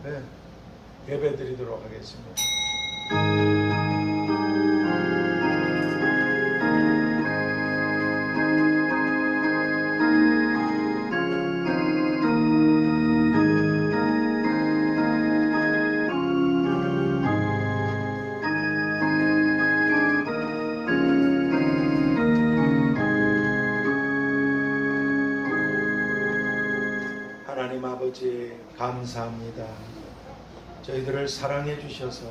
앞에 예배드리도록 하겠습니다. 하나님 아버지 감사합니다. 저희들을 사랑해 주셔서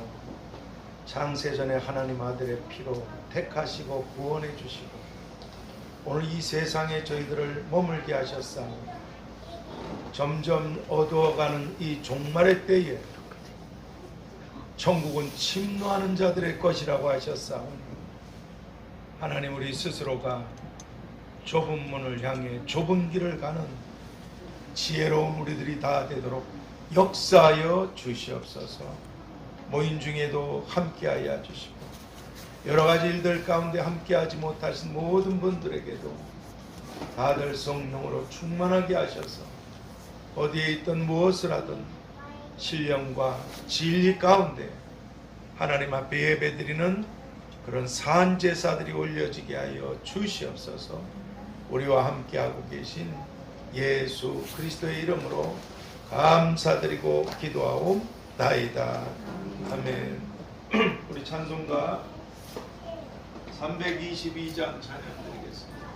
창세전에 하나님 아들의 피로 택하시고 구원해 주시고 오늘 이 세상에 저희들을 머물게 하셨사오니 점점 어두워가는 이 종말의 때에 천국은 침노하는 자들의 것이라고 하셨사오니 하나님 우리 스스로가 좁은 문을 향해 좁은 길을 가는 지혜로운 우리들이 다 되도록 역사하여 주시옵소서. 모임 중에도 함께하여 주시고 여러가지 일들 가운데 함께하지 못하신 모든 분들에게도 다들 성령으로 충만하게 하셔서 어디에 있든 무엇을 하든 신령과 진리 가운데 하나님 앞에 예배드리는 그런 산제사들이 올려지게 하여 주시옵소서. 우리와 함께하고 계신 예수 그리스도의 이름으로 감사드리고 기도하옵나이다. 아멘. 우리 찬송가 322장 찬양드리겠습니다.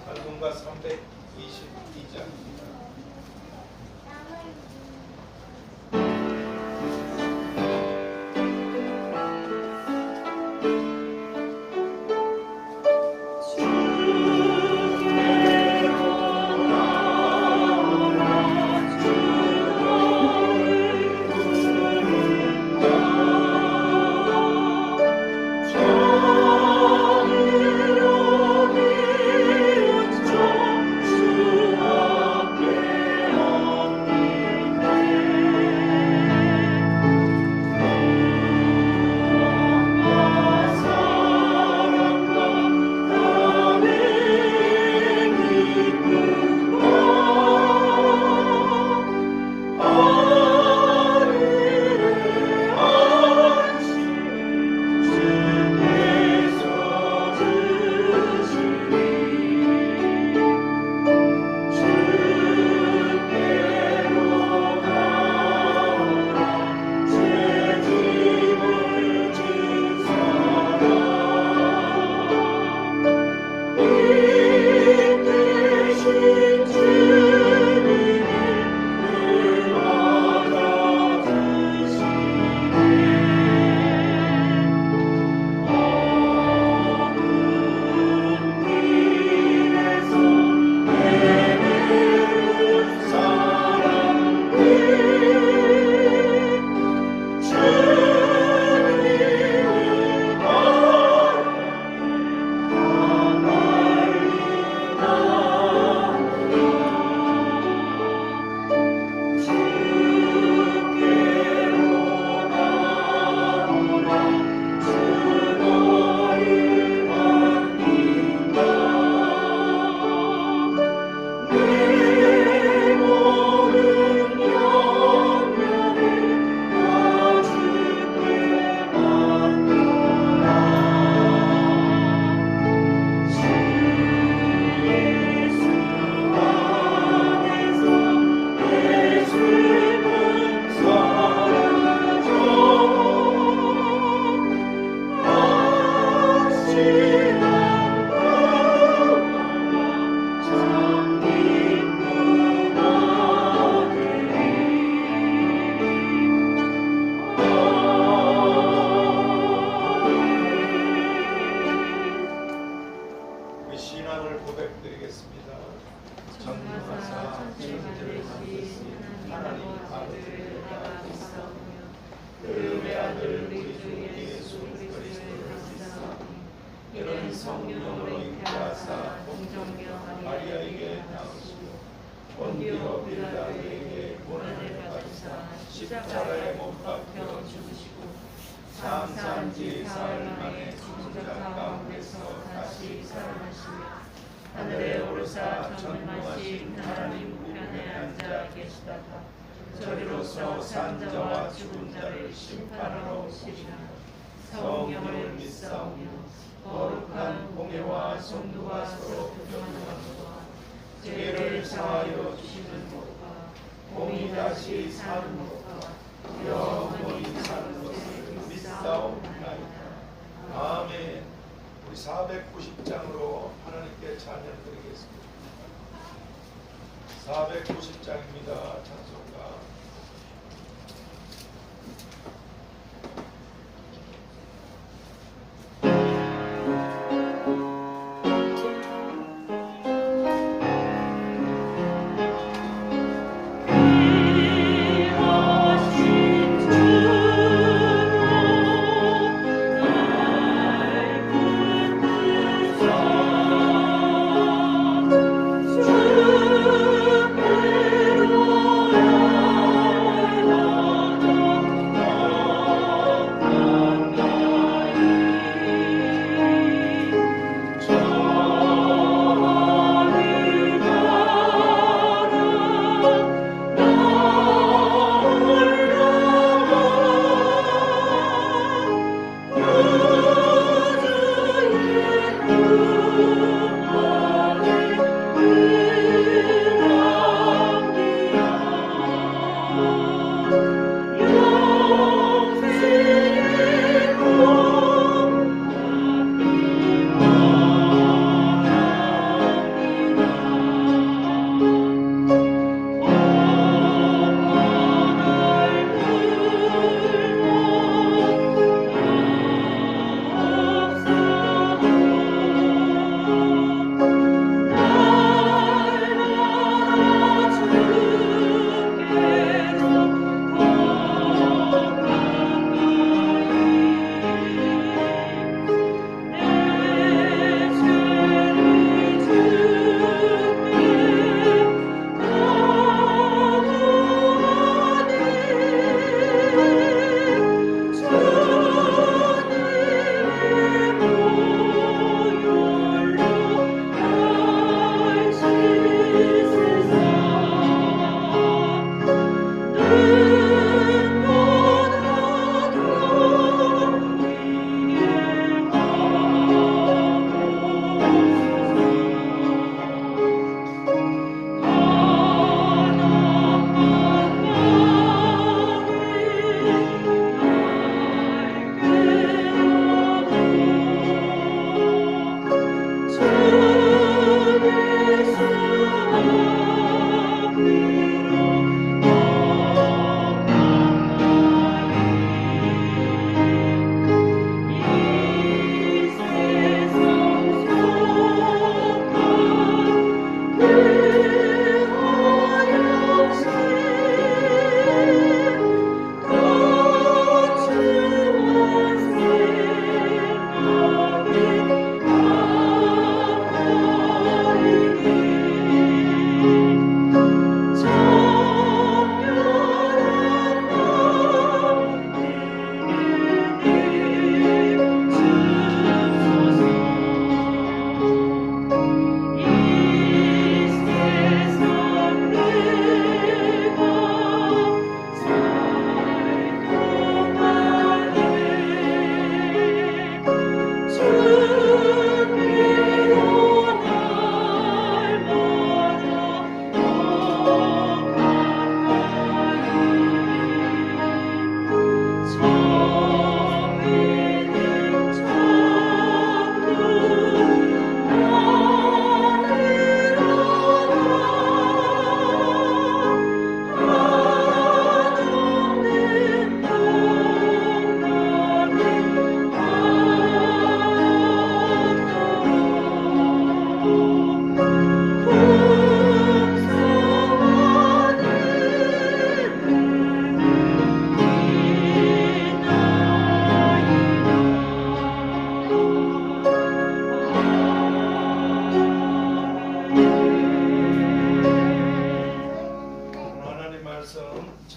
찬송가 322장입니다. 십자가에 못 박혀 죽으시고 장사한 지 사흘 만에 죽은 자 가운데서 다시 살아나시며 하늘에 오르사 전능하신 하나님 우편에 앉아 자 계시다가 저리로서 산 자와 죽은 자를 심판하러 오시리라. 성령을 믿사오며 거룩한 공예와 성도가 서로 교통하는 것과 죄를 사하여 주시는 것과 몸이 다시 사는 것과 영원히 사는 것을 믿사옵나이다. 아멘. 우리 490장으로 하나님께 찬양 드리겠습니다. 490장입니다. 찬송가.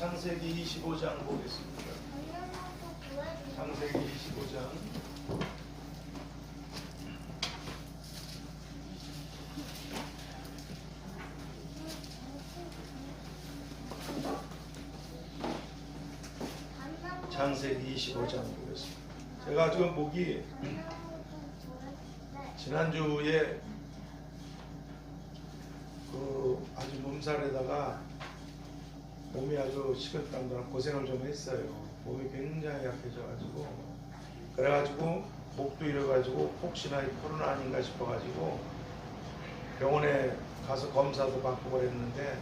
창세기 25장 보겠습니다. 창세기 25장. 창세기 25장 보겠습니다. 제가 지금 목이 지난주에 아주 몸살에다가 몸이 아주 식은땀 고생을 좀 했어요. 몸이 굉장히 약해져가지고 그래가지고 목도 이래가지고 혹시나 코로나 아닌가 싶어가지고 병원에 가서 검사도 받고 그랬는데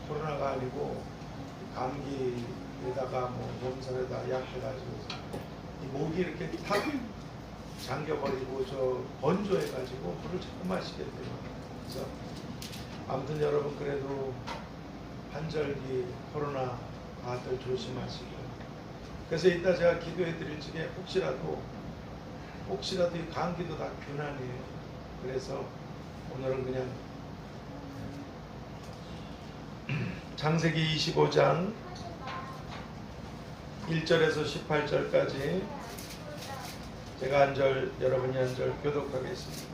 코로나가 아니고 감기에다가 몸살에다 약해가지고 이 목이 이렇게 탁 잠겨버리고 저 건조해가지고 물을 자꾸 마시게 돼요. 그래서 아무튼 여러분 그래도 환절기 코로나 다들 조심하시고, 그래서 이따 제가 기도해 드릴 적에 혹시라도 이 감기도 다 균환이에요. 그래서 오늘은 그냥 창세기 25장 1절에서 18절까지 제가 한 절 여러분이 한 절 교독하겠습니다.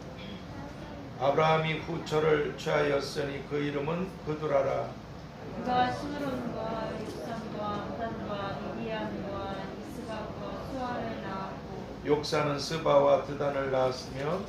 아브라함이 후처를 취하였으니 그 이름은 그두라라. 그가 스므론과 욕산과 드단과 미디안과 이스박과 수아를 낳았고 욕사는 스바와 드단을 낳았으며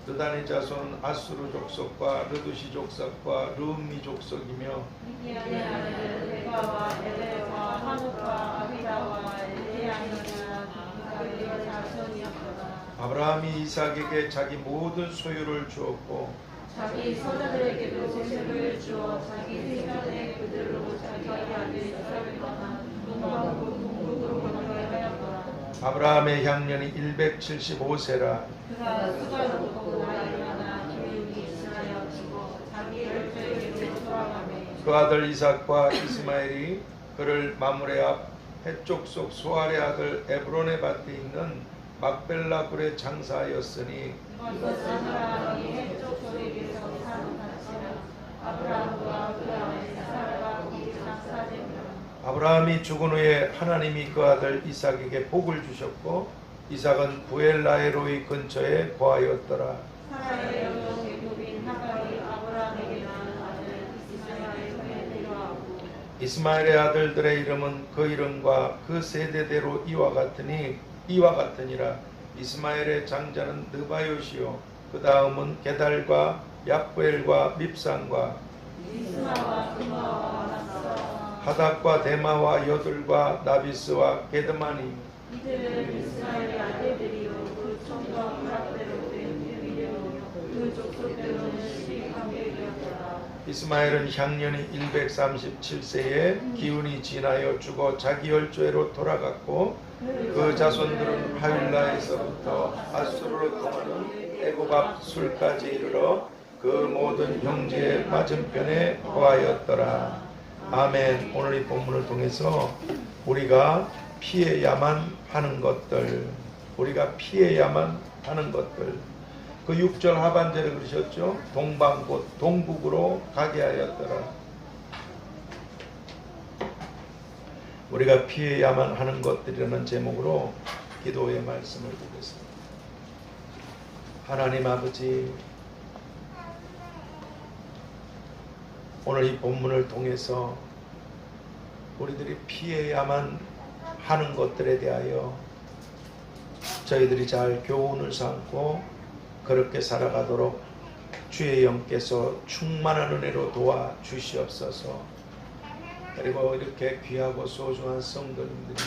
드단의 자손은 아수르 족속과 르두시 족속과 르음미 족속이며 미디안의 아들 레바와 에레와 하노과 아비다와 엘레아니가 그의 자손이었더라. 아브라함이 이삭에게 자기 모든 소유를 주었고 자기 서자들에게도 소식을 주어 자기 생각에 그들로 자기 아들 이삭을 떠나 동방으로 동북으로 건너게 하였더라. 아브라함의 향년이 175세라. 그가 수가로 먹고 나이를 하나 기운이 지나여 죽어 자기 열조에게로 돌아가매 그 아들 이삭과 이스마엘이 그를 마므레 앞 해쪽 속 소알의 아들 에브론의 밭에 있는 막벨라 굴에 장사하였으니 이것은 아브라함이 해쪽 소에게서 산 밭이라. 아브라함과 그 아내 사라가 거기 장사되니라. 아브라함이 죽은 후에 하나님이 그 아들 이삭에게 복을 주셨고 이삭은 부엘라헤로이 근처에 거하였더라. 사라의 여종 애굽인 하갈이 아브라함에게 낳은 아들 이스마엘을 그에 데려하고 이스마엘의 아들들의 이름은 그 이름과 그 세대대로 이와 같으니라. 이스마엘의 장자는 느바요시요 그 다음은 게달과 약부엘과 밉산과 이스마와 그마와 나사와 하닥과 데마와 여둘과 나비스와 게드마니. 이들은 이스라엘의 아들들이요 그 총과 부락대로 된 이름이요 그 족속대로는 12관객이었더라. 이스마엘은 향년이 137세에 기운이 지나여 죽어 자기 열조에로 돌아갔고 그 자손들은 하윌라에서부터 아수르로 통하는 애굽 앞 술까지 이르러 그 모든 형제의 맞은편에 거하였더라. 아멘. 오늘 이 본문을 통해서 우리가 피해야만 하는 것들, 그 6절 하반절에 그러셨죠. 동방 곧 동북으로 가게 하였더라. 우리가 피해야만 하는 것들이라는 제목으로 기도의 말씀을 보겠습니다. 하나님 아버지, 오늘 이 본문을 통해서 우리들이 피해야만 하는 것들에 대하여 저희들이 잘 교훈을 삼고 그렇게 살아가도록 주의 영께서 충만한 은혜로 도와 주시옵소서. 그리고 이렇게 귀하고 소중한 성도님들이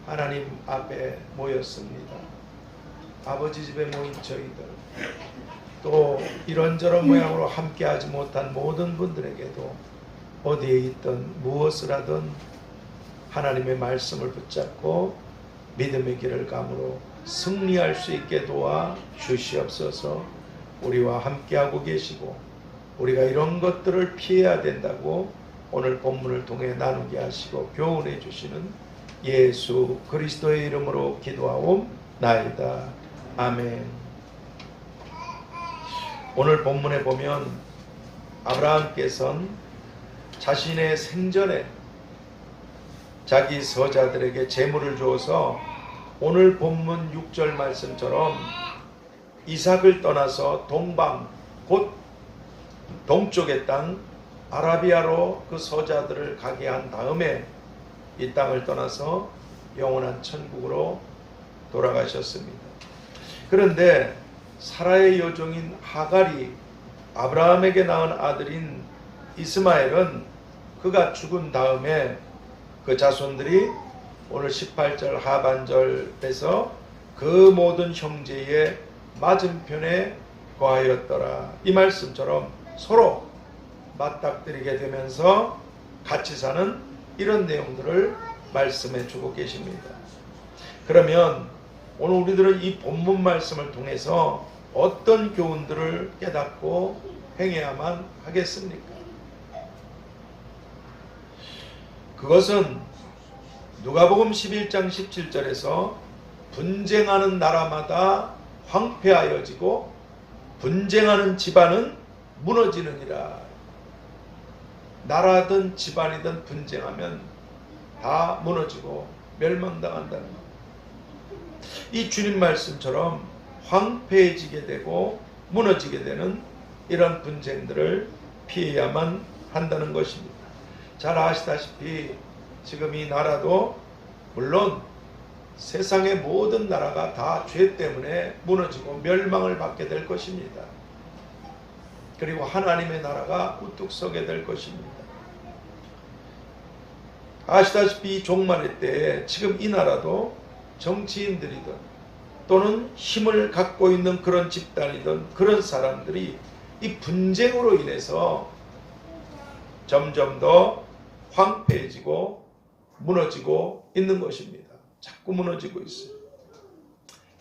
하나님 앞에 모였습니다. 아버지 집에 모인 저희들, 또 이런저런 모양으로 함께하지 못한 모든 분들에게도 어디에 있든 무엇을 하든 하나님의 말씀을 붙잡고 믿음의 길을 감으로 승리할 수 있게 도와 주시옵소서. 우리와 함께하고 계시고 우리가 이런 것들을 피해야 된다고 오늘 본문을 통해 나누게 하시고 교훈해 주시는 예수 그리스도의 이름으로 기도하옵나이다. 아멘. 오늘 본문에 보면 아브라함께서는 자신의 생전에 자기 서자들에게 재물을 주어서 오늘 본문 6절 말씀처럼 이삭을 떠나서 동방 곧 동쪽의 땅 아라비아로 그 서자들을 가게 한 다음에 이 땅을 떠나서 영원한 천국으로 돌아가셨습니다. 그런데 사라의 여종인 하갈이 아브라함에게 낳은 아들인 이스마엘은 그가 죽은 다음에 그 자손들이 오늘 18절 하반절에서 그 모든 형제의 맞은편에 거하였더라. 이 말씀처럼 서로 맞닥뜨리게 되면서 같이 사는 이런 내용들을 말씀해 주고 계십니다. 그러면 오늘 우리들은 이 본문 말씀을 통해서 어떤 교훈들을 깨닫고 행해야만 하겠습니까? 그것은 누가복음 11장 17절에서 분쟁하는 나라마다 황폐하여지고 분쟁하는 집안은 무너지느니라. 나라든 집안이든 분쟁하면 다 무너지고 멸망당한다는 것. 이 주님 말씀처럼 황폐해지게 되고 무너지게 되는 이런 분쟁들을 피해야만 한다는 것입니다. 잘 아시다시피 지금 이 나라도 물론 세상의 모든 나라가 다 죄 때문에 무너지고 멸망을 받게 될 것입니다. 그리고 하나님의 나라가 우뚝 서게 될 것입니다. 아시다시피 종말의 때에 지금 이 나라도 정치인들이든 또는 힘을 갖고 있는 그런 집단이든 그런 사람들이 이 분쟁으로 인해서 점점 더 황폐해지고 무너지고 있는 것입니다. 자꾸 무너지고 있어요.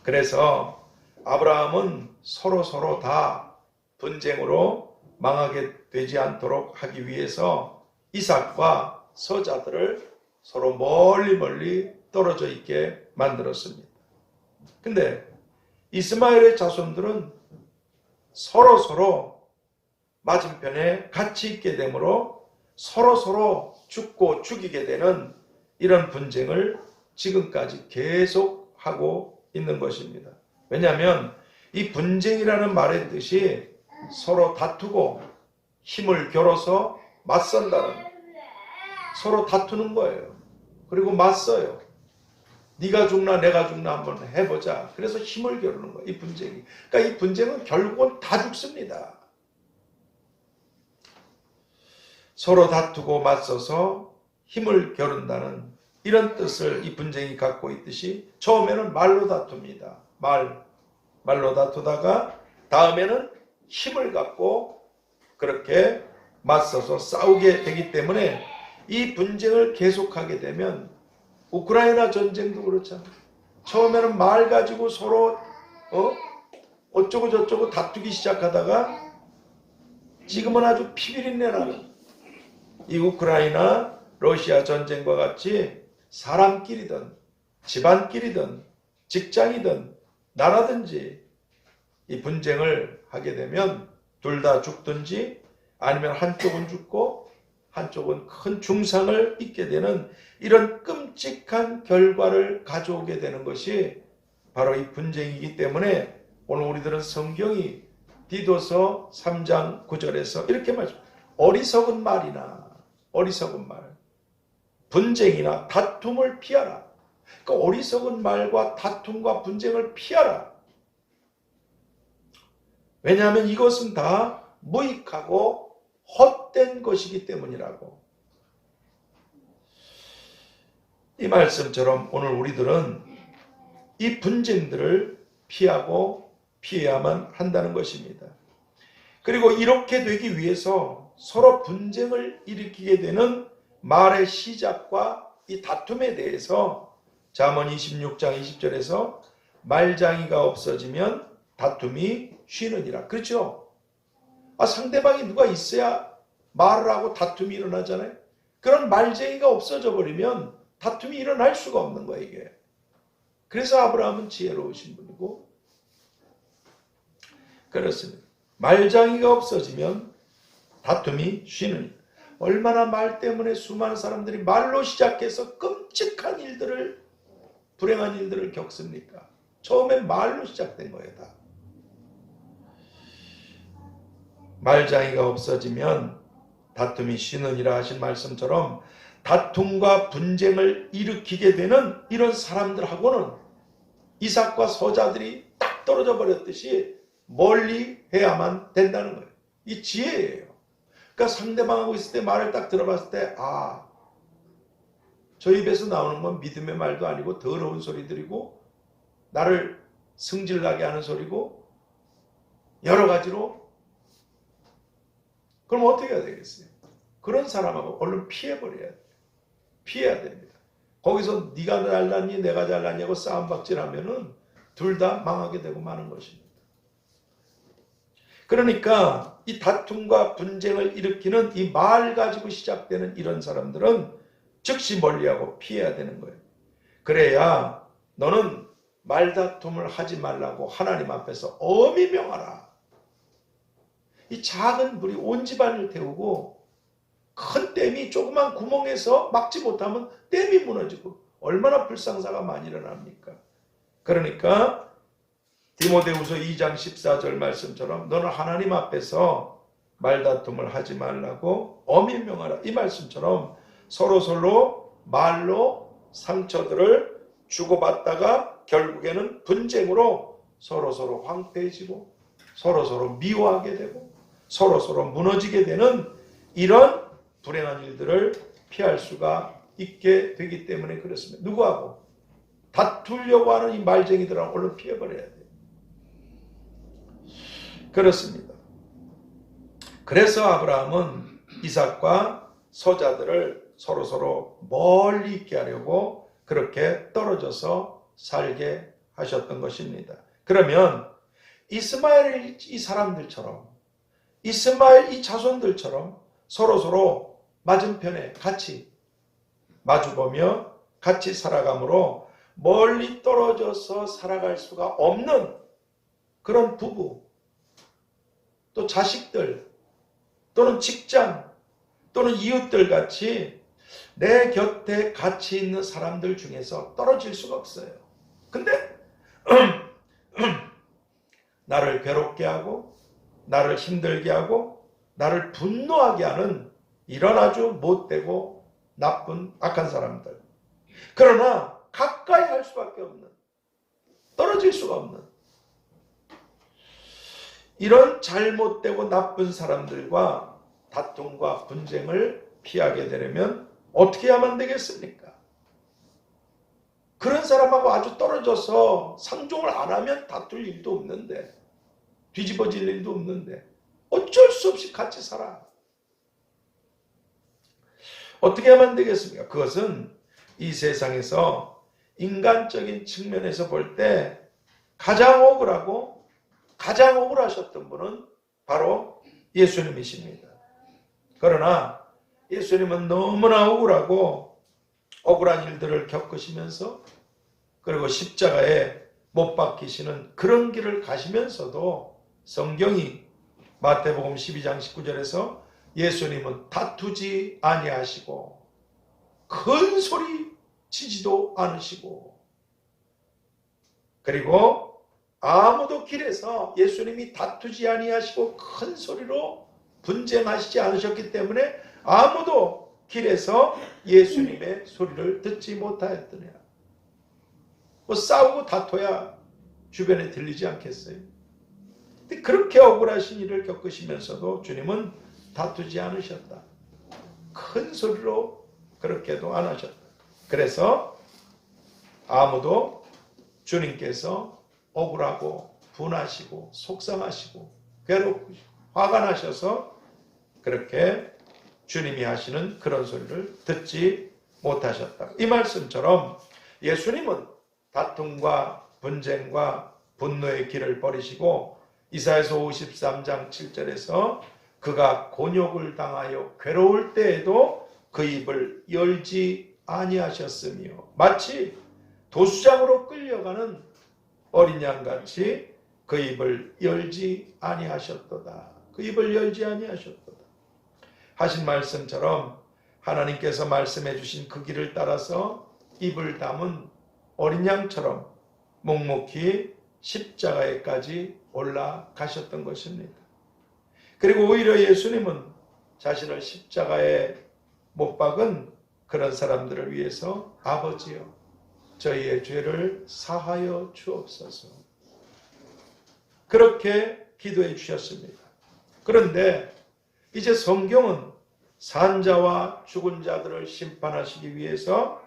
그래서 아브라함은 서로 다 분쟁으로 망하게 되지 않도록 하기 위해서 이삭과 서자들을 서로 멀리 떨어져 있게 만들었습니다. 근데 이스마엘의 자손들은 서로 맞은편에 같이 있게 되므로 서로 죽고 죽이게 되는 이런 분쟁을 지금까지 계속 하고 있는 것입니다. 왜냐하면 이 분쟁이라는 말의 뜻이 서로 다투고 힘을 겨뤄서 맞선다는, 서로 다투는 거예요. 그리고 맞서요. 네가 죽나 내가 죽나 한번 해보자. 그래서 힘을 겨루는 거예요. 이 분쟁이. 그러니까 이 분쟁은 결국은 다 죽습니다. 서로 다투고 맞서서 힘을 겨룬다는 이런 뜻을 이 분쟁이 갖고 있듯이 처음에는 말로 다툽니다. 말로 다투다가 다음에는 힘을 갖고 그렇게 맞서서 싸우게 되기 때문에 이 분쟁을 계속하게 되면 우크라이나 전쟁도 그렇잖아요. 처음에는 말 가지고 서로 어쩌고 저쩌고 다투기 시작하다가 지금은 아주 피비린내 나는 이 우크라이나 러시아 전쟁과 같이 사람끼리든 집안끼리든 직장이든 나라든지 이 분쟁을 하게 되면 둘 다 죽든지 아니면 한쪽은 죽고 한쪽은 큰 중상을 입게 되는 이런 끔찍한 결과를 가져오게 되는 것이 바로 이 분쟁이기 때문에 오늘 우리들은 성경이 디도서 3장 9절에서 이렇게 말합니다. 어리석은 말, 분쟁이나 다툼을 피하라. 그러니까 어리석은 말과 다툼과 분쟁을 피하라. 왜냐하면 이것은 다 무익하고 헛된 것이기 때문이라고. 이 말씀처럼 오늘 우리들은 이 분쟁들을 피하고 피해야만 한다는 것입니다. 그리고 이렇게 되기 위해서 서로 분쟁을 일으키게 되는 말의 시작과 이 다툼에 대해서 잠언 26장 20절에서 말장이가 없어지면 다툼이 쉬느니라. 그렇죠? 상대방이 누가 있어야 말을 하고 다툼이 일어나잖아요. 그런 말쟁이가 없어져 버리면 다툼이 일어날 수가 없는 거예요, 이게. 그래서 아브라함은 지혜로우신 분이고 그렇습니다. 말장이가 없어지면 다툼이 쉬느니라. 얼마나 말 때문에 수많은 사람들이 말로 시작해서 끔찍한 일들을, 불행한 일들을 겪습니까? 처음엔 말로 시작된 거예요, 다. 말장이가 없어지면 다툼이 쉬느니라 하신 말씀처럼 다툼과 분쟁을 일으키게 되는 이런 사람들하고는 이삭과 소자들이 딱 떨어져 버렸듯이 멀리 해야만 된다는 거예요. 이 지혜예요. 그러니까 상대방하고 있을 때 말을 딱 들어봤을 때 저 입에서 나오는 건 믿음의 말도 아니고 더러운 소리들이고 나를 승질나게 하는 소리고 여러 가지로, 그럼 어떻게 해야 되겠어요? 그런 사람하고 얼른 피해버려야 돼요. 피해야 됩니다. 거기서 네가 잘났니 내가 잘났냐고 싸움박질하면은 둘 다 망하게 되고 마는 것입니다. 그러니까 이 다툼과 분쟁을 일으키는 이 말 가지고 시작되는 이런 사람들은 즉시 멀리하고 피해야 되는 거예요. 그래야 너는 말다툼을 하지 말라고 하나님 앞에서 엄히 명하라. 이 작은 불이 온 집안을 태우고 큰 댐이 조그만 구멍에서 막지 못하면 댐이 무너지고 얼마나 불상사가 많이 일어납니까? 그러니까 디모데후서 2장 14절 말씀처럼 너는 하나님 앞에서 말다툼을 하지 말라고 엄히 명하라. 이 말씀처럼 서로 말로 상처들을 주고받다가 결국에는 분쟁으로 서로 황폐해지고 서로 미워하게 되고 서로 무너지게 되는 이런 불행한 일들을 피할 수가 있게 되기 때문에 그렇습니다. 누구하고? 다투려고 하는 이 말쟁이들하고 얼른 피해버려야 돼요. 그렇습니다. 그래서 아브라함은 이삭과 소자들을 서로 멀리 있게 하려고 그렇게 떨어져서 살게 하셨던 것입니다. 그러면 이스마엘 이 사람들처럼, 이스마엘 이 자손들처럼 서로 맞은편에 같이 마주보며 같이 살아감으로 멀리 떨어져서 살아갈 수가 없는 그런 부부, 또 자식들, 또는 직장, 또는 이웃들 같이 내 곁에 같이 있는 사람들 중에서 떨어질 수가 없어요. 근데 나를 괴롭게 하고 나를 힘들게 하고 나를 분노하게 하는 이런 아주 못되고 나쁜 악한 사람들. 그러나 가까이 할 수밖에 없는, 떨어질 수가 없는 이런 잘못되고 나쁜 사람들과 다툼과 분쟁을 피하게 되려면 어떻게 해야만 되겠습니까? 그런 사람하고 아주 떨어져서 상종을 안 하면 다툴 일도 없는데, 뒤집어질 일도 없는데 어쩔 수 없이 같이 살아. 어떻게 하면 되겠습니까? 그것은 이 세상에서 인간적인 측면에서 볼 때 가장 억울하고 가장 억울하셨던 분은 바로 예수님이십니다. 그러나 예수님은 너무나 억울하고 억울한 일들을 겪으시면서 그리고 십자가에 못 박히시는 그런 길을 가시면서도 성경이 마태복음 12장 19절에서 예수님은 다투지 아니하시고 큰 소리 치지도 않으시고 그리고 아무도 길에서 예수님이 다투지 아니하시고 큰 소리로 분쟁하시지 않으셨기 때문에 아무도 길에서 예수님의 소리를 듣지 못하였더냐. 뭐 싸우고 다퉈야 주변에 들리지 않겠어요? 근데 그렇게 억울하신 일을 겪으시면서도 주님은 다투지 않으셨다. 큰 소리로 그렇게도 안 하셨다. 그래서 아무도 주님께서 억울하고 분하시고 속상하시고 괴롭고 화가 나셔서 그렇게 주님이 하시는 그런 소리를 듣지 못하셨다. 이 말씀처럼 예수님은 다툼과 분쟁과 분노의 길을 버리시고 이사야서 53장 7절에서 그가 곤욕을 당하여 괴로울 때에도 그 입을 열지 아니하셨으며 마치 도수장으로 끌려가는 어린 양같이 그 입을 열지 아니하셨도다. 그 입을 열지 아니하셨도다. 하신 말씀처럼 하나님께서 말씀해 주신 그 길을 따라서 입을 담은 어린 양처럼 묵묵히 십자가에까지 올라가셨던 것입니다. 그리고 오히려 예수님은 자신을 십자가에 못 박은 그런 사람들을 위해서 아버지여 저희의 죄를 사하여 주옵소서. 그렇게 기도해 주셨습니다. 그런데 이제 성경은 산자와 죽은 자들을 심판하시기 위해서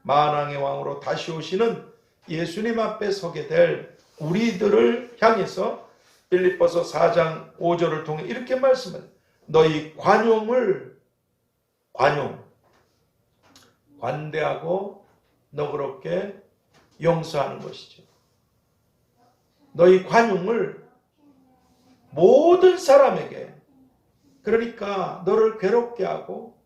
만왕의 왕으로 다시 오시는 예수님 앞에 서게 될 우리들을 향해서 빌립보서 4장 5절을 통해 이렇게 말씀합니다. 너희 관대하고 너그럽게 용서하는 것이죠. 너희 관용을 모든 사람에게, 그러니까 너를 괴롭게 하고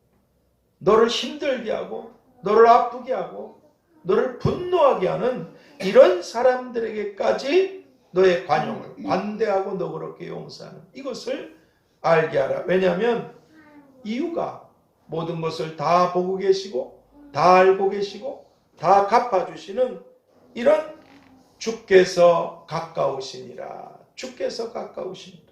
너를 힘들게 하고 너를 아프게 하고 너를 분노하게 하는 이런 사람들에게까지 너의 관용을 관대하고 너그럽게 용서하는 이것을 알게 하라. 왜냐하면 이유가 모든 것을 다 보고 계시고 다 알고 계시고 다 갚아주시는 이런 주께서 가까우시니라. 주께서 가까우시니라.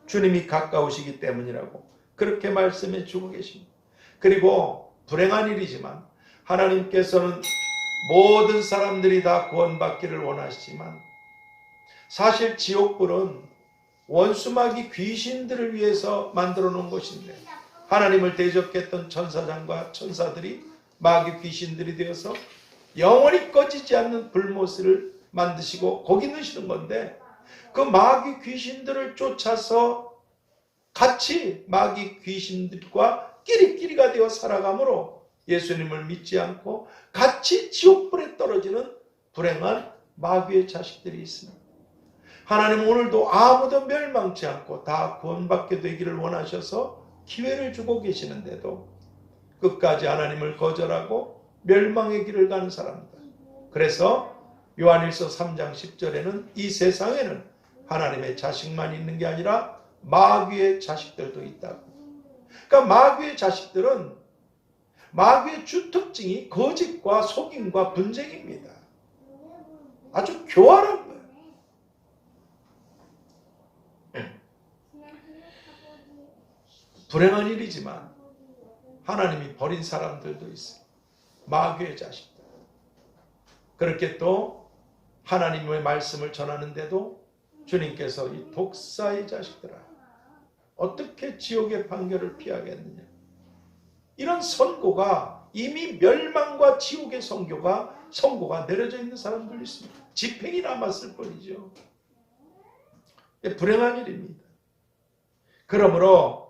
주님이 가까우시기 때문이라고 그렇게 말씀해 주고 계십니다. 그리고 불행한 일이지만 하나님께서는 모든 사람들이 다 구원받기를 원하시지만 사실 지옥불은 원수마귀 귀신들을 위해서 만들어 놓은 것인데 하나님을 대적했던 천사장과 천사들이 마귀 귀신들이 되어서 영원히 꺼지지 않는 불못을 만드시고 거기 넣으시는 건데 그 마귀 귀신들을 쫓아서 같이 마귀 귀신들과 끼리끼리가 되어 살아가므로 예수님을 믿지 않고 같이 지옥불에 떨어지는 불행한 마귀의 자식들이 있습니다. 하나님 오늘도 아무도 멸망치 않고 다 구원받게 되기를 원하셔서 기회를 주고 계시는데도 끝까지 하나님을 거절하고 멸망의 길을 가는 사람들. 그래서 요한일서 3장 10절에는 이 세상에는 하나님의 자식만 있는 게 아니라 마귀의 자식들도 있다고. 그러니까 마귀의 자식들은 마귀의 주특징이 거짓과 속임과 분쟁입니다. 아주 교활한 거예요. 불행한 일이지만 하나님이 버린 사람들도 있어요. 마귀의 자식들. 그렇게 또 하나님의 말씀을 전하는데도 주님께서 이 독사의 자식들아 어떻게 지옥의 판결을 피하겠느냐. 이런 선고가 이미 멸망과 지옥의 선고가 내려져 있는 사람들이 있습니다. 집행이 남았을 뿐이죠. 불행한 일입니다. 그러므로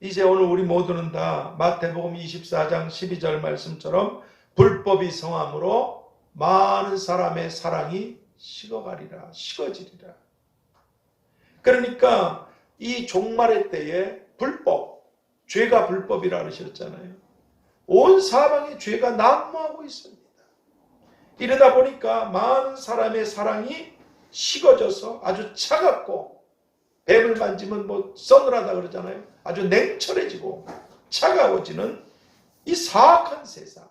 이제 오늘 우리 모두는 다 마태복음 24장 12절 말씀처럼 불법이 성함으로 많은 사람의 사랑이 식어지리라. 그러니까 이 종말의 때에 죄가 불법이라 그러셨잖아요. 온 사방에 죄가 난무하고 있습니다. 이러다 보니까 많은 사람의 사랑이 식어져서 아주 차갑고 뱀을 만지면 서늘하다 그러잖아요. 아주 냉철해지고 차가워지는 이 사악한 세상.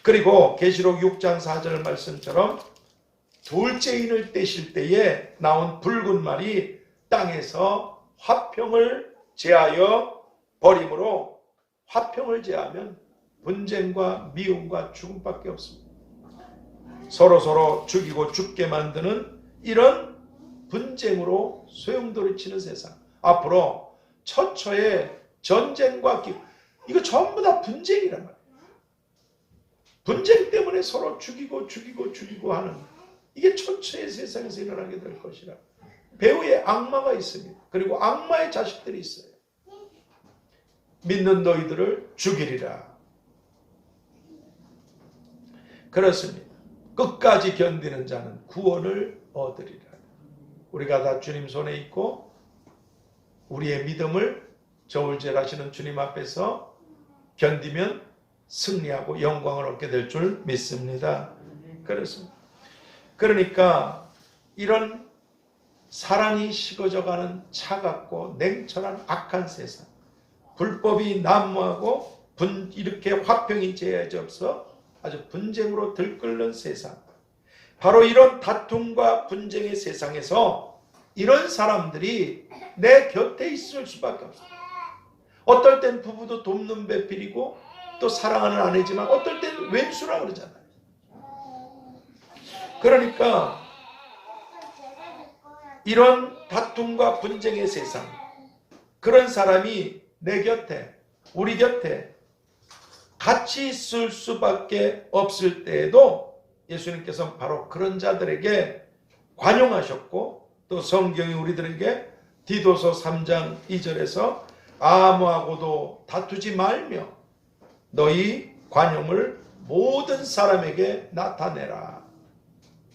그리고 계시록 6장 4절 말씀처럼 둘째 인을 떼실 때에 나온 붉은 말이 땅에서 화평을 제하여 버림으로 화평을 제하면 분쟁과 미움과 죽음밖에 없습니다. 서로 죽이고 죽게 만드는 이런 분쟁으로 소용돌이치는 세상. 앞으로 처처의 전쟁과 이거 전부 다 분쟁이란 말이에요. 분쟁 때문에 서로 죽이고 하는 이게 처처의 세상에서 일어나게 될 것이라. 배후에 악마가 있습니다. 그리고 악마의 자식들이 있어요. 믿는 너희들을 죽이리라. 그렇습니다. 끝까지 견디는 자는 구원을 얻으리라. 우리가 다 주님 손에 있고 우리의 믿음을 저울질하시는 주님 앞에서 견디면 승리하고 영광을 얻게 될 줄 믿습니다. 그렇습니다. 그러니까 이런 사랑이 식어져가는 차갑고 냉철한 악한 세상, 불법이 난무하고 이렇게 화평이 제해져서 아주 분쟁으로 들끓는 세상, 바로 이런 다툼과 분쟁의 세상에서 이런 사람들이 내 곁에 있을 수밖에 없어요. 어떨 땐 부부도 돕는 배필이고 또 사랑하는 아내지만 어떨 땐 왼수라 그러잖아요. 그러니까 이런 다툼과 분쟁의 세상, 그런 사람이 내 곁에, 우리 곁에 같이 있을 수밖에 없을 때에도 예수님께서 바로 그런 자들에게 관용하셨고, 또 성경이 우리들에게 디도서 3장 2절에서 아무하고도 다투지 말며 너희 관용을 모든 사람에게 나타내라.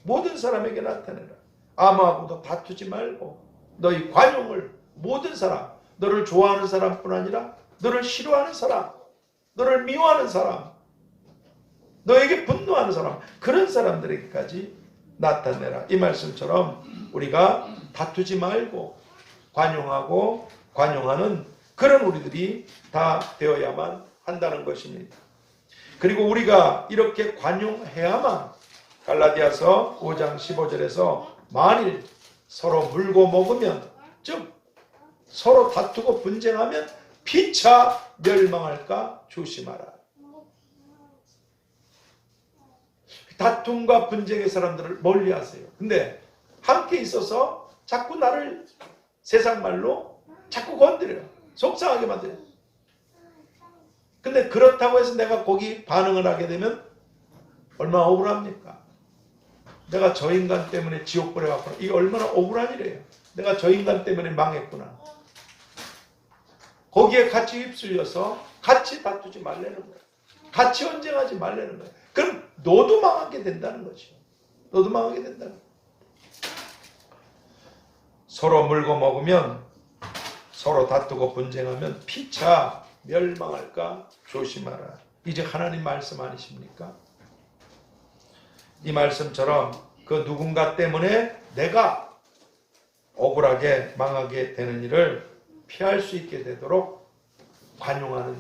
모든 사람에게 나타내라. 아무하고도 다투지 말고 너희 관용을 모든 사람, 너를 좋아하는 사람뿐 아니라 너를 싫어하는 사람, 너를 미워하는 사람, 너에게 분노하는 사람, 그런 사람들에게까지 나타내라. 이 말씀처럼 우리가 다투지 말고 관용하고 관용하는 그런 우리들이 다 되어야만 한다는 것입니다. 그리고 우리가 이렇게 관용해야만 갈라디아서 5장 15절에서 만일 서로 물고 먹으면, 즉 서로 다투고 분쟁하면 피차 멸망할까 조심하라. 다툼과 분쟁의 사람들을 멀리하세요. 근데 함께 있어서 자꾸 나를 세상 말로 자꾸 건드려요. 속상하게 만들어요. 근데 그렇다고 해서 내가 거기 반응을 하게 되면 얼마나 억울합니까? 내가 저 인간 때문에 지옥 보내왔구나. 이게 얼마나 억울한 일이에요. 내가 저 인간 때문에 망했구나. 거기에 같이 휩쓸려서 같이 다투지 말라는 거예요. 같이 언쟁하지 말라는 거예요. 그럼 너도 망하게 된다는 거죠. 너도 망하게 된다는 거예요. 서로 물고 먹으면, 서로 다투고 분쟁하면 피차 멸망할까 조심하라. 이제 하나님 말씀 아니십니까? 이 말씀처럼 그 누군가 때문에 내가 억울하게 망하게 되는 일을 피할 수 있게 되도록 관용하는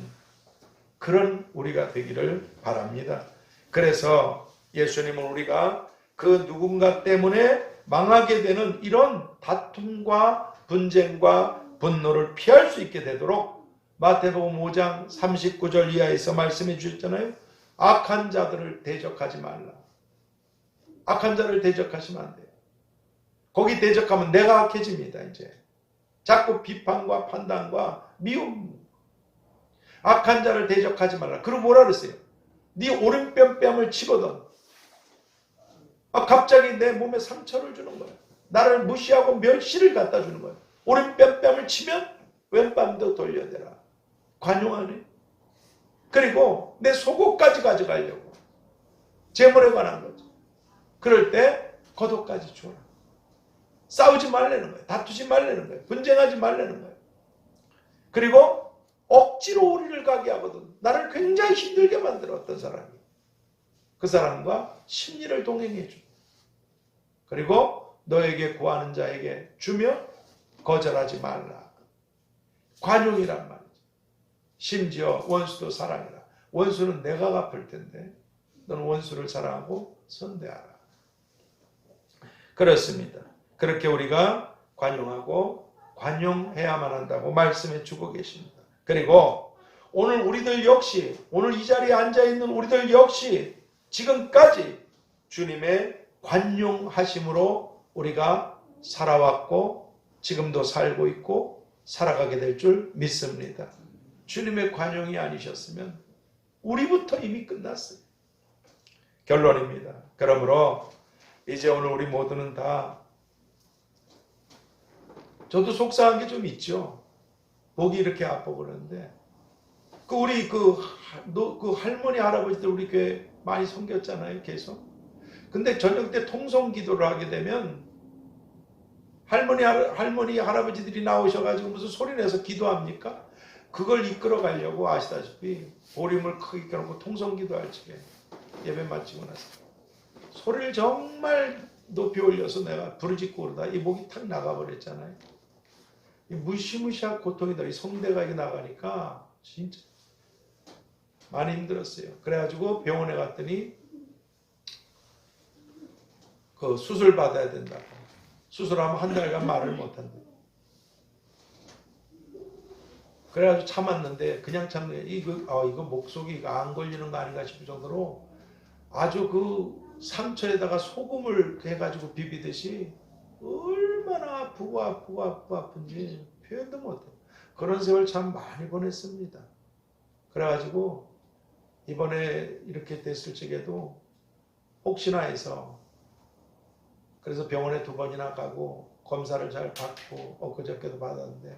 그런 우리가 되기를 바랍니다. 그래서 예수님은 우리가 그 누군가 때문에 망하게 되는 이런 다툼과 분쟁과 분노를 피할 수 있게 되도록 마태복음 5장 39절 이하에서 말씀해 주셨잖아요. 악한 자들을 대적하지 말라. 악한 자를 대적하시면 안 돼요. 거기 대적하면 내가 악해집니다. 이제 자꾸 비판과 판단과 미움. 악한 자를 대적하지 말라. 그리고 뭐라 그랬어요? 네 오른뺨 뺨을 치거든. 갑자기 내 몸에 상처를 주는 거야. 나를 무시하고 멸시를 갖다 주는 거야. 오른뺨 뺨을 치면 왼뺨도 돌려대라. 관용하네. 그리고 내 속옷까지 가져가려고. 재물에 관한 거죠. 그럴 때 겉옷까지 줘라. 싸우지 말라는 거예요. 다투지 말라는 거예요. 분쟁하지 말라는 거예요. 그리고 억지로 우리를 가게 하거든. 나를 굉장히 힘들게 만들어 어떤 사람이. 그 사람과 심리를 동행해 줘. 그리고 너에게 구하는 자에게 주며 거절하지 말라. 관용이란 말이죠. 심지어 원수도 사랑해라. 원수는 내가 갚을 텐데 너는 원수를 사랑하고 선대하라. 그렇습니다. 그렇게 우리가 관용하고 관용해야만 한다고 말씀해 주고 계십니다. 그리고 오늘 우리들 역시, 오늘 이 자리에 앉아있는 우리들 역시 지금까지 주님의 관용하심으로 우리가 살아왔고 지금도 살고 있고 살아가게 될 줄 믿습니다. 주님의 관용이 아니셨으면 우리부터 이미 끝났어요. 결론입니다. 그러므로 이제 오늘 우리 모두는 다, 저도 속상한 게 좀 있죠. 목이 이렇게 아프고 그러는데, 우리 할머니 할아버지들 우리 교회 많이 섬겼잖아요, 계속. 근데 저녁 때 통성 기도를 하게 되면 할머니 할아버지들이 나오셔가지고 무슨 소리 내서 기도합니까? 그걸 이끌어 가려고 아시다시피 보림을 크게 켜놓고 통성 기도할 적에 예배 마치고 나서 소리를 정말 높이 올려서 내가 부르짖고 그러다 이 목이 탁 나가버렸잖아요. 이 무시무시한 고통이다. 이 성대가 이게 나가니까 진짜 많이 힘들었어요. 그래가지고 병원에 갔더니 그 수술 받아야 된다고. 수술하면 한 달간 말을 못한다. 그래가지고 참았는데 그냥 참는 이거 목속이 안 걸리는 거 아닌가 싶을 정도로 아주 그 상처에다가 소금을 해가지고 비비듯이 얼마나 아픈지 표현도 못해. 그런 세월 참 많이 보냈습니다. 그래가지고 이번에 이렇게 됐을 적에도 혹시나 해서 그래서 병원에 2번이나 가고 검사를 잘 받고 엊그저께도 받았는데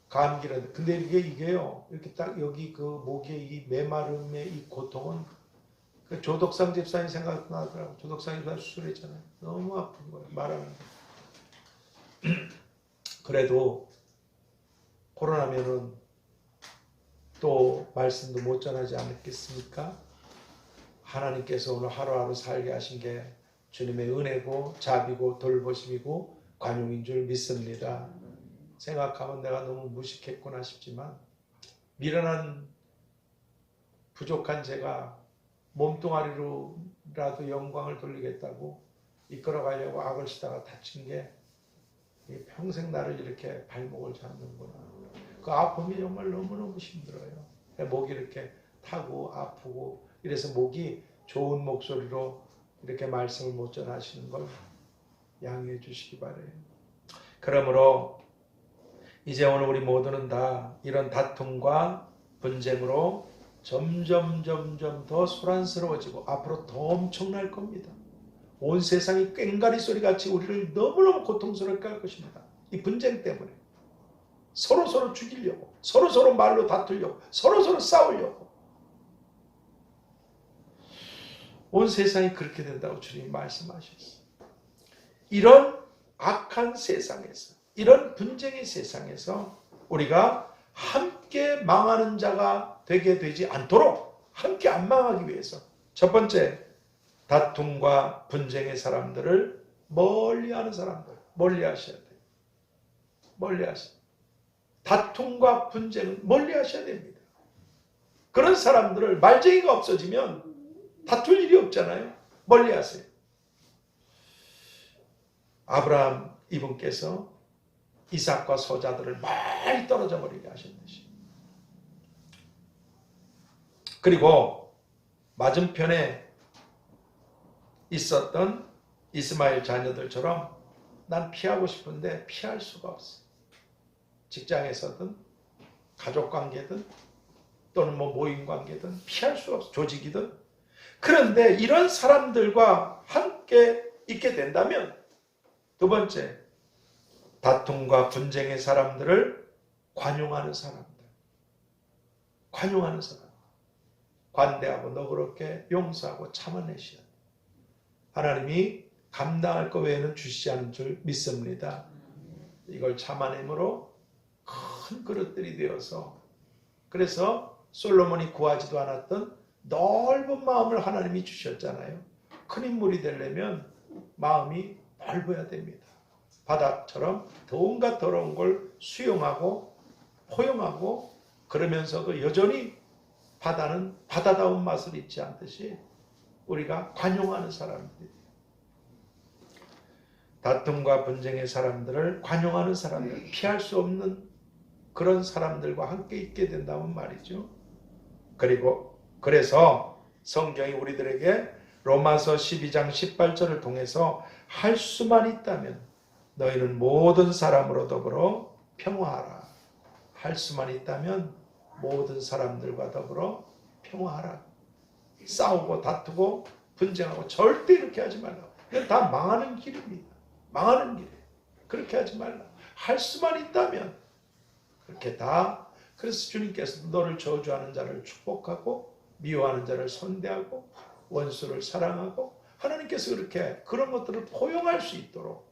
감기라도. 근데 이게요. 이렇게 딱 여기 그 목에 이 메마름의 이 고통은 그 조덕상 집사님 생각나더라고. 조덕상 집사님 수술했잖아요. 너무 아픈 거예요. 말하는 거. 그래도 코로나면은 또 말씀도 못 전하지 않겠습니까? 하나님께서 오늘 하루하루 살게 하신 게 주님의 은혜고 자비고 돌보심이고 관용인 줄 믿습니다. 생각하면 내가 너무 무식했구나 싶지만 미련한 부족한 제가 몸뚱아리로라도 영광을 돌리겠다고 이끌어가려고 악을 쓰다가 다친 게 평생 나를 이렇게 발목을 잡는구나. 그 아픔이 정말 너무너무 힘들어요. 목이 이렇게 타고 아프고 이래서 목이 좋은 목소리로 이렇게 말씀을 못 전하시는 걸 양해해 주시기 바래요. 그러므로 이제 오늘 우리 모두는 다 이런 다툼과 분쟁으로 점점 더 소란스러워지고 앞으로 더 엄청날 겁니다. 온 세상이 꽹과리 소리같이 우리를 너무너무 고통스럽게 할 것입니다. 이 분쟁 때문에 서로 죽이려고, 서로 말로 다투려고, 서로 싸우려고. 온 세상이 그렇게 된다고 주님 말씀하셨어요. 이런 악한 세상에서, 이런 분쟁의 세상에서 우리가 함께 망하는 자가 되게 되지 않도록 함께 안 망하기 위해서 첫 번째, 다툼과 분쟁의 사람들을 멀리하는 사람들, 멀리하셔야 돼요. 멀리하셔야 돼요. 다툼과 분쟁은 멀리하셔야 됩니다. 그런 사람들을 말쟁이가 없어지면 다툴 일이 없잖아요. 멀리하세요. 아브라함 이분께서 이삭과 소자들을 많이 떨어져 버리게 하셨듯이. 그리고 맞은편에 있었던 이스마엘 자녀들처럼 난 피하고 싶은데 피할 수가 없어. 직장에서든 가족관계든 또는 모임관계든 피할 수가 없어. 조직이든. 그런데 이런 사람들과 함께 있게 된다면 두 번째, 다툼과 분쟁의 사람들을 관용하는 사람들. 관용하는 사람. 관대하고 너그럽게 용서하고 참아내셔야 돼요. 하나님이 감당할 것 외에는 주시지 않은 줄 믿습니다. 이걸 참아내므로 큰 그릇들이 되어서, 그래서 솔로몬이 구하지도 않았던 넓은 마음을 하나님이 주셨잖아요. 큰 인물이 되려면 마음이 넓어야 됩니다. 바닥처럼 온갖 더러운 걸 수용하고 포용하고, 그러면서도 여전히 바다는 바다다운 맛을 잊지 않듯이 우리가 관용하는 사람들이, 다툼과 분쟁의 사람들을 관용하는 사람들, 피할 수 없는 그런 사람들과 함께 있게 된다면 말이죠. 그래서 성경이 우리들에게 로마서 12장 18절을 통해서 할 수만 있다면 너희는 모든 사람으로 더불어 평화하라. 할 수만 있다면 모든 사람들과 더불어 평화하라. 싸우고 다투고 분쟁하고 절대 이렇게 하지 말라. 이건 다 망하는 길입니다. 망하는 길이에요. 그렇게 하지 말라. 할 수만 있다면 그렇게 다. 그래서 주님께서 너를 저주하는 자를 축복하고 미워하는 자를 선대하고 원수를 사랑하고, 하나님께서 그렇게 그런 것들을 포용할 수 있도록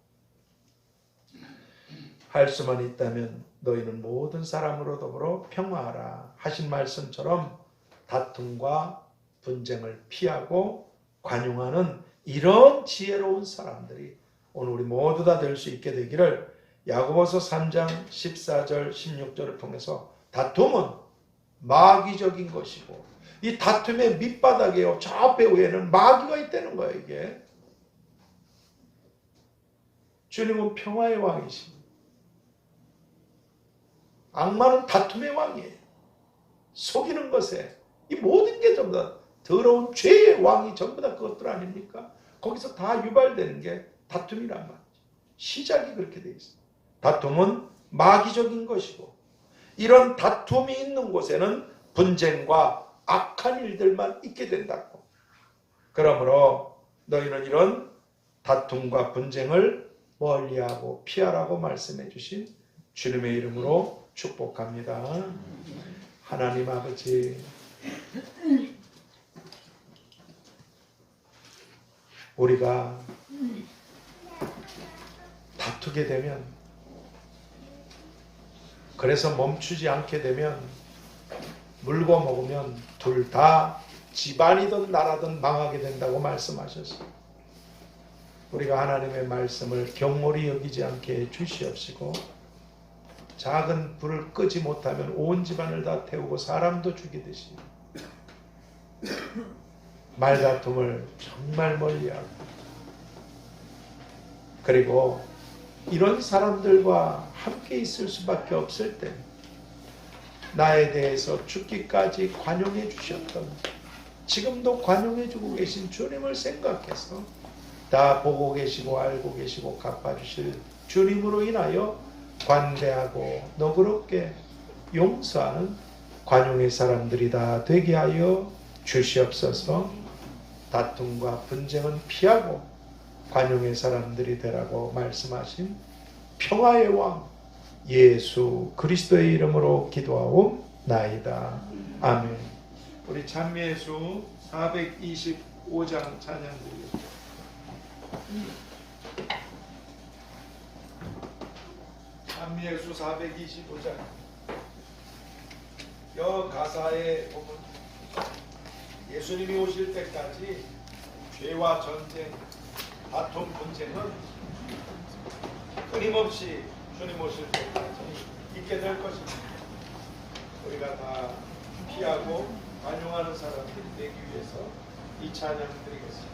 할 수만 있다면 너희는 모든 사람으로 더불어 평화하라 하신 말씀처럼 다툼과 분쟁을 피하고 관용하는 이런 지혜로운 사람들이 오늘 우리 모두 다 될 수 있게 되기를 야고보서 3장 14절 16절을 통해서, 다툼은 마귀적인 것이고 이 다툼의 밑바닥에요, 저 배후에는 마귀가 있다는 거예요. 이게 주님은 평화의 왕이십니다. 악마는 다툼의 왕이에요. 속이는 것에 이 모든 게 전부 다 더러운 죄의 왕이 전부 다 그것들 아닙니까? 거기서 다 유발되는 게 다툼이란 말이죠. 시작이 그렇게 되어 있어요. 다툼은 마귀적인 것이고 이런 다툼이 있는 곳에는 분쟁과 악한 일들만 있게 된다고. 그러므로 너희는 이런 다툼과 분쟁을 멀리하고 피하라고 말씀해 주신 주님의 이름으로 축복합니다. 하나님 아버지, 우리가 다투게 되면, 그래서 멈추지 않게 되면, 물고 먹으면 둘 다 집안이든 나라든 망하게 된다고 말씀하셨어요. 우리가 하나님의 말씀을 경홀히 여기지 않게 해 주시옵시고, 작은 불을 끄지 못하면 온 집안을 다 태우고 사람도 죽이듯이 말다툼을 정말 멀리하고, 그리고 이런 사람들과 함께 있을 수밖에 없을 때 나에 대해서 죽기까지 관용해 주셨던, 지금도 관용해 주고 계신 주님을 생각해서 다 보고 계시고 알고 계시고 갚아주실 주님으로 인하여 관대하고 너그럽게 용서하는 관용의 사람들이 다 되게 하여 주시옵소서. 다툼과 분쟁은 피하고 관용의 사람들이 되라고 말씀하신 평화의 왕 예수 그리스도의 이름으로 기도하옵나이다. 아멘. 우리 찬미예수 425장 찬양 드리겠습니다. 찬미예수 425장. 여 가사에 보면 예수님이 오실 때까지 죄와 전쟁, 다툼, 분쟁은 끊임없이 주님 오실 때까지 있게 될 것입니다. 우리가 다 피하고 관용하는 사람들이 되기 위해서 이 찬양 드리겠습니다.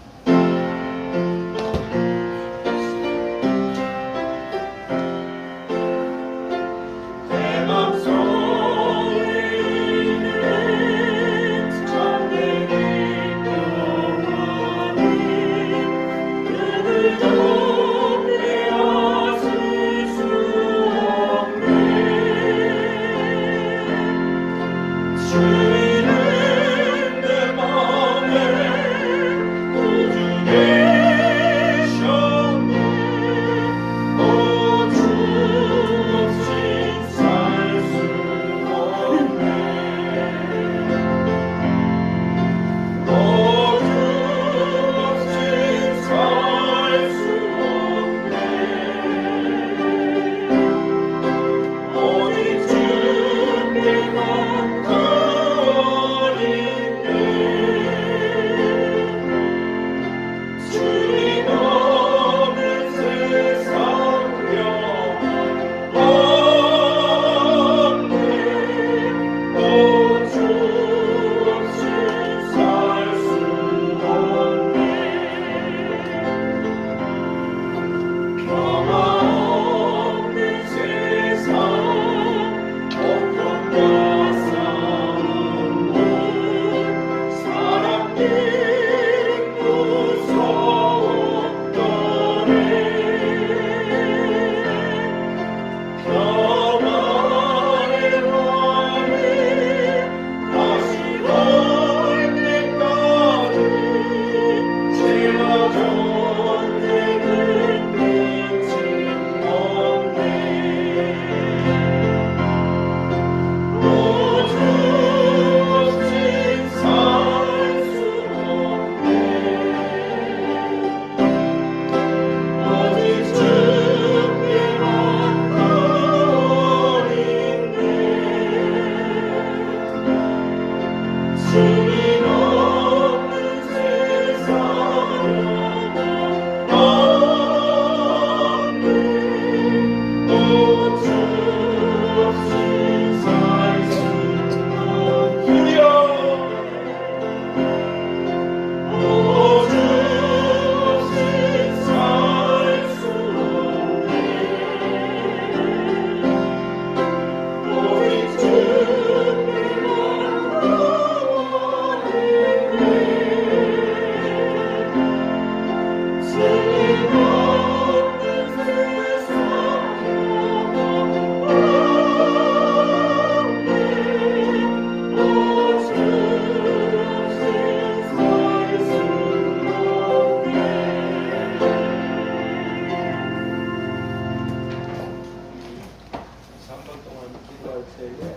때에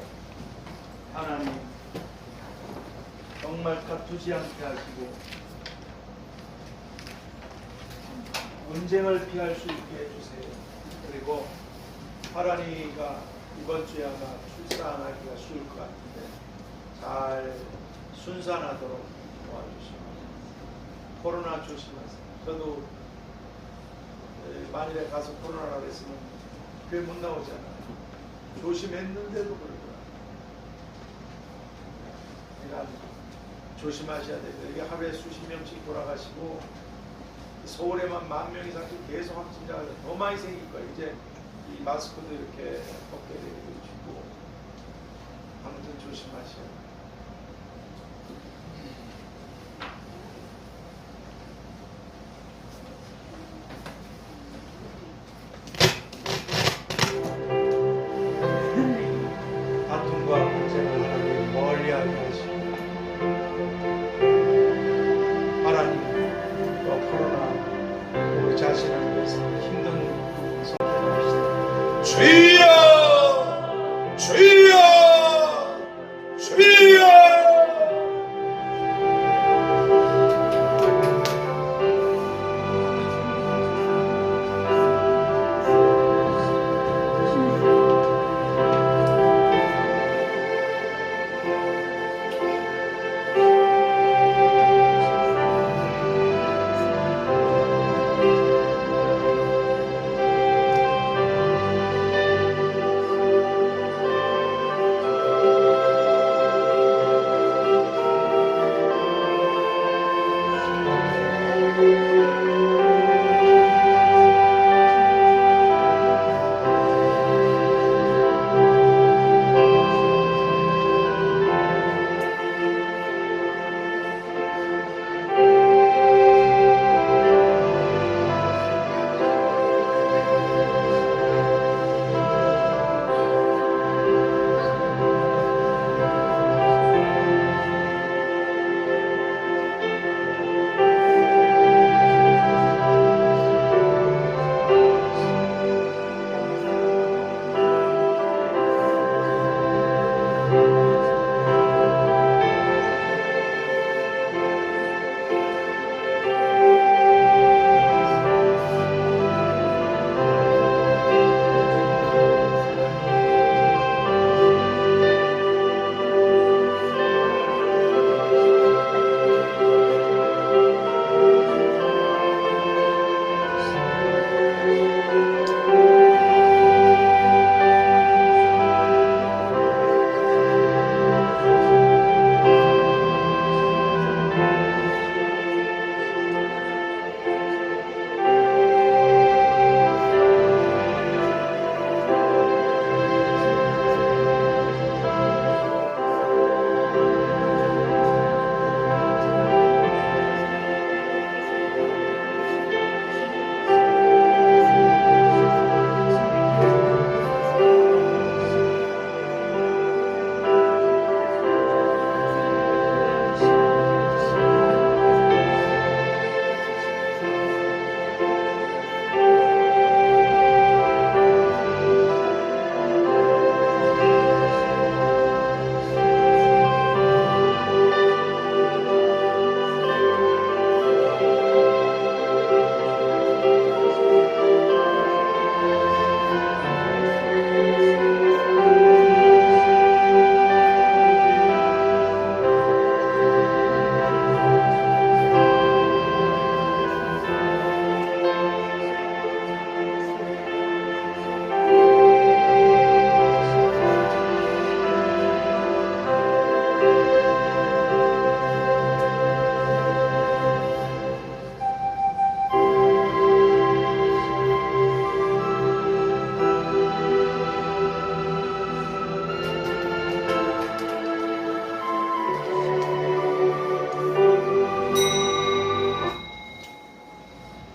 하나님 정말 다투지 않게 하시고 분쟁을 피할 수 있게 해주세요. 그리고 하란이가 이번 주에 아마 출산하기가 쉬울 것 같은데 잘 순산하도록 도와주시고 코로나 조심하세요. 저도 만일에 가서 코로나라고 했으면 교회 못 나오잖아요. 조심했는데도 그러더라고요. 그러니까 조심하셔야 돼요. 이게 하루에 수십 명씩 돌아가시고 서울에만 10,000명 이상 계속 확진자가 더 많이 생길 거예요. 이제 이 마스크도 이렇게 벗게 되고 아무튼 조심하셔야 돼요. 다툼과 분쟁을 하나님 멀리하게 하시고 하나님 또 코로나 우리 자신을 위해서 힘든 선택을 하시다. 주여 주여 주여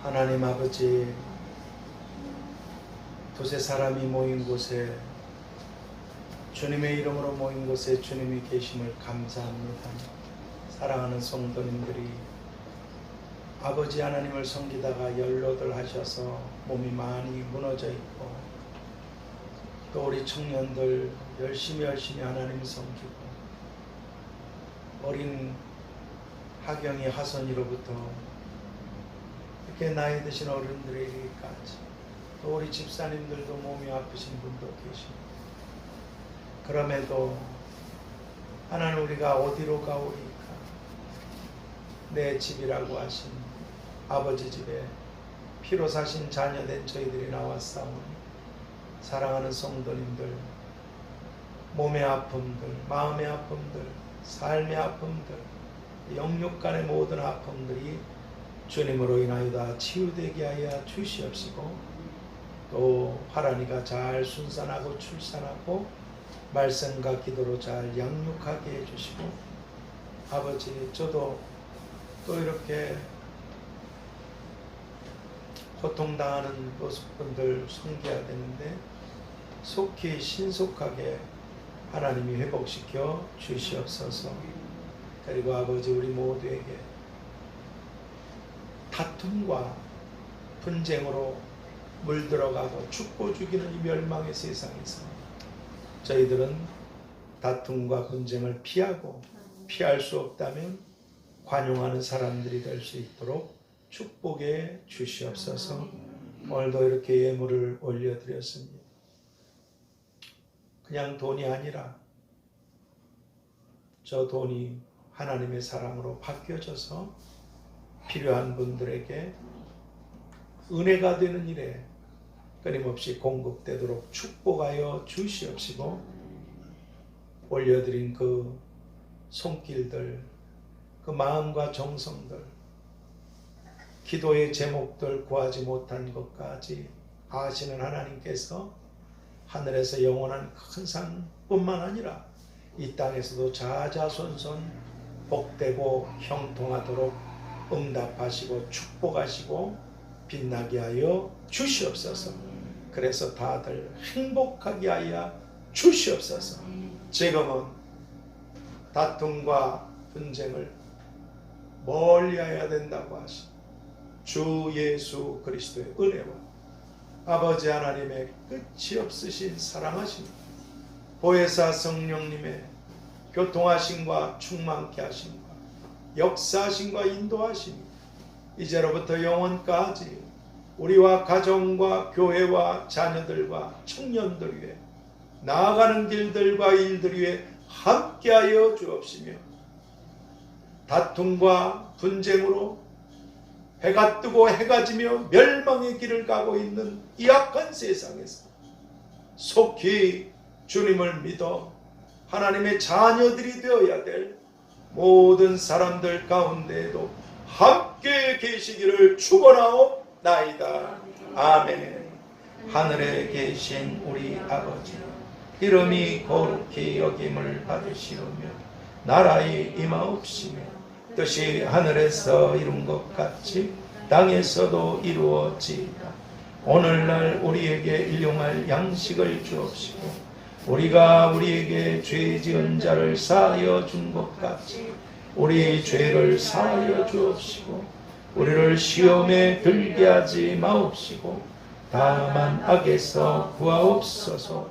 하나님 아버지, 두세 사람이 모인 곳에, 주님의 이름으로 모인 곳에 주님이 계심을 감사합니다. 사랑하는 성도님들이 아버지 하나님을 섬기다가 연로들 하셔서 몸이 많이 무너져 있고, 또 우리 청년들 열심히 하나님 섬기고 어린 하경이 하선이로부터 이렇게 나이 드신 어른들에게까지 또 우리 집사님들도 몸이 아프신 분도 계십니다. 그럼에도 하나님 우리가 어디로 가오리까? 내 집이라고 하신 아버지 집에 피로 사신 자녀된 저희들이 나왔사오니 사랑하는 성도님들, 몸의 아픔들, 마음의 아픔들, 삶의 아픔들, 영육 간의 모든 아픔들이 주님으로 인하여 다 치유되게 하여 주시옵시고 또 하란이가 잘 순산하고 출산하고 말씀과 기도로 잘 양육하게 해주시고 아버지 저도 또 이렇게 고통당하는 모습분들 섬겨야 되는데 속히 신속하게 하나님이 회복시켜 주시옵소서. 그리고 아버지 우리 모두에게 다툼과 분쟁으로 물들어가고 죽고 죽이는 이 멸망의 세상에서 저희들은 다툼과 분쟁을 피하고 피할 수 없다면 관용하는 사람들이 될 수 있도록 축복해 주시옵소서. 오늘도 이렇게 예물을 올려드렸습니다. 그냥 돈이 아니라 저 돈이 하나님의 사랑으로 바뀌어져서 필요한 분들에게 은혜가 되는 일에 끊임없이 공급되도록 축복하여 주시옵시고 올려드린 그 손길들, 그 마음과 정성들, 기도의 제목들 구하지 못한 것까지 아시는 하나님께서 하늘에서 영원한 큰 상뿐만 아니라 이 땅에서도 자자손손 복되고 형통하도록 응답하시고 축복하시고 빛나게 하여 주시옵소서. 그래서 다들 행복하게 하여 주시옵소서. 지금은 다툼과 분쟁을 멀리해야 된다고 하신 주 예수 그리스도의 은혜와 아버지 하나님의 끝이 없으신 사랑하심, 보혜사 성령님의 교통하심과 충만케 하심과 역사하심과 인도하심, 이제로부터 영원까지 우리와 가정과 교회와 자녀들과 청년들 위해 나아가는 길들과 일들 위해 함께하여 주옵시며 다툼과 분쟁으로 해가 뜨고 해가 지며 멸망의 길을 가고 있는 이 악한 세상에서 속히 주님을 믿어 하나님의 자녀들이 되어야 될 모든 사람들 가운데에도 함께 계시기를 축원하옵나이다. 아멘. 하늘에 계신 우리 아버지, 이름이 거룩히 여김을 받으시오며 나라의 임하옵시며 뜻이 하늘에서 이룬 것 같이 땅에서도 이루어지이다. 오늘날 우리에게 일용할 양식을 주옵시고 우리가 우리에게 죄 지은 자를 사하여 준 것 같이 우리 죄를 사하여 주옵시고 우리를 시험에 들게 하지 마옵시고 다만 악에서 구하옵소서.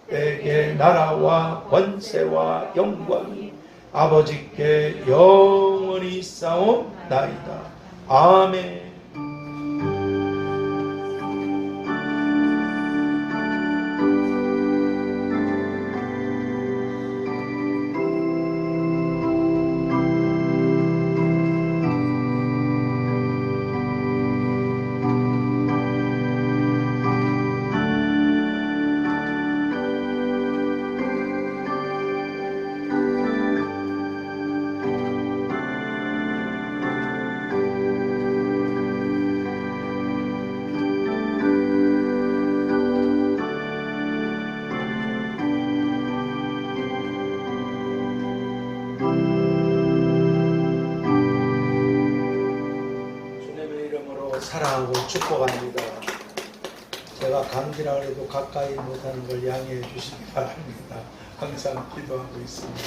때에 나라와 권세와 영광이 아버지께 영원히 싸움나이다. 아멘. 사랑하고 축복합니다. 제가 감기라 해도 가까이 못하는 걸 양해해 주시기 바랍니다. 항상 기도하고 있습니다.